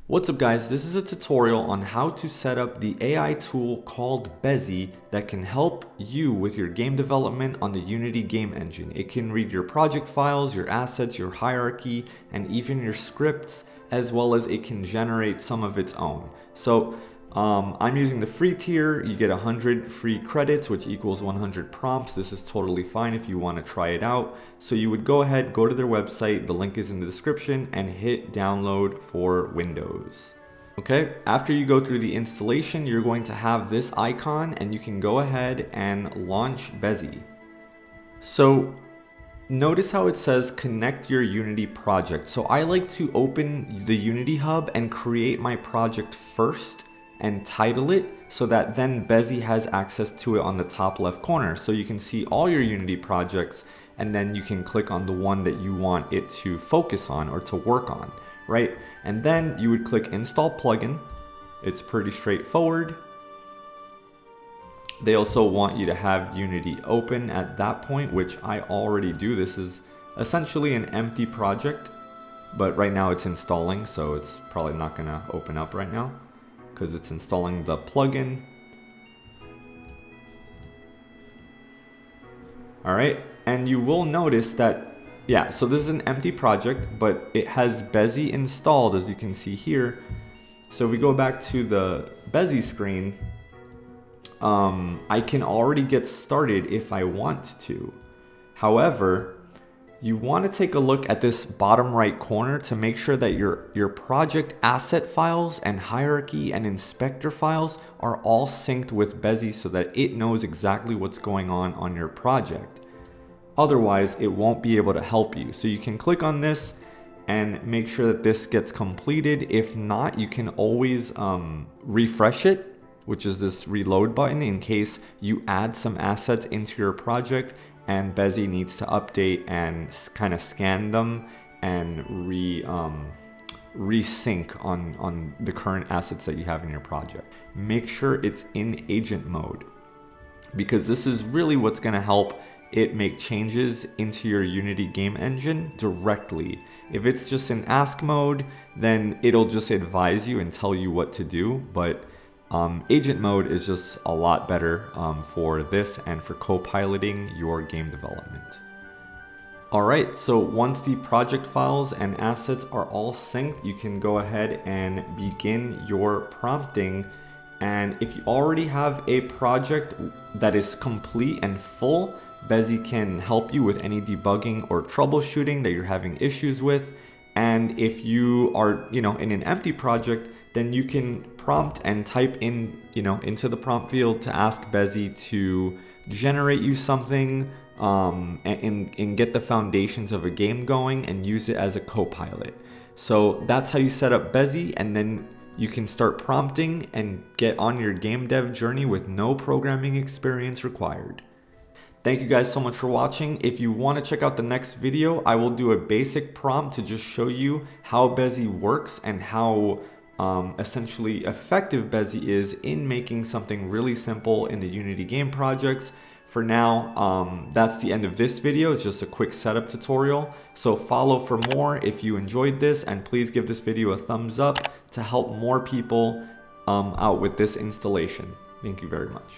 What's up guys, this is a tutorial on how to set up the AI tool called Bezi that can help you with your game development on the Unity game engine. It can read your project files, your assets, your hierarchy, and even your scripts, as well as it can generate some of its own. So I'm using the free tier. You get 100 free credits, which equals 100 prompts. This is totally fine if you want to try it out. So you would go ahead, go to their website, the link is in the description, and hit download for Windows. Okay, after you go through the installation, you're going to have this icon and you can go ahead and launch Bezi. So notice how it says connect your Unity project. So I like to open the Unity hub and create my project first and title it so that then Bezi has access to it on the top left corner. So you can see all your Unity projects and then you can click on the one that you want it to focus on or to work on, right? And then you would click install plugin. It's pretty straightforward. They also want you to have Unity open at that point, which I already do. This is essentially an empty project, but right now it's installing, so it's probably not gonna open up right now because it's installing the plugin. All right, and you will notice that, yeah, so this is an empty project, but it has Bezi installed, as you can see here. So if we go back to the Bezi screen, I can already get started if I want to. However, you want to take a look at this bottom right corner to make sure that your project asset files and hierarchy and inspector files are all synced with Bezi so that it knows exactly what's going on your project. Otherwise, it won't be able to help you. So you can click on this and make sure that this gets completed. If not, you can always refresh it, which is this reload button, in case you add some assets into your project and Bezi needs to update and kind of scan them and resync on the current assets that you have in your project. Make sure it's in agent mode, because this is really what's gonna help it make changes into your Unity game engine directly. If it's just in ask mode, then it'll just advise you and tell you what to do, but agent mode is just a lot better for this and for co-piloting your game development. All right, so once the project files and assets are all synced, you can go ahead and begin your prompting. And if you already have a project that is complete and full, Bezi can help you with any debugging or troubleshooting that you're having issues with. And if you are, in an empty project, then you can prompt and type in, into the prompt field to ask Bezi to generate you something and get the foundations of a game going and use it as a co-pilot. So that's how you set up Bezi, and then you can start prompting and get on your game dev journey with no programming experience required. Thank you guys so much for watching. If you want to check out the next video, I will do a basic prompt to just show you how Bezi works and how essentially effective Bezi is in making something really simple in the Unity game projects. For now, that's the end of this video. It's just a quick setup tutorial. So follow for more if you enjoyed this, and please give this video a thumbs up to help more people out with this installation. Thank you very much.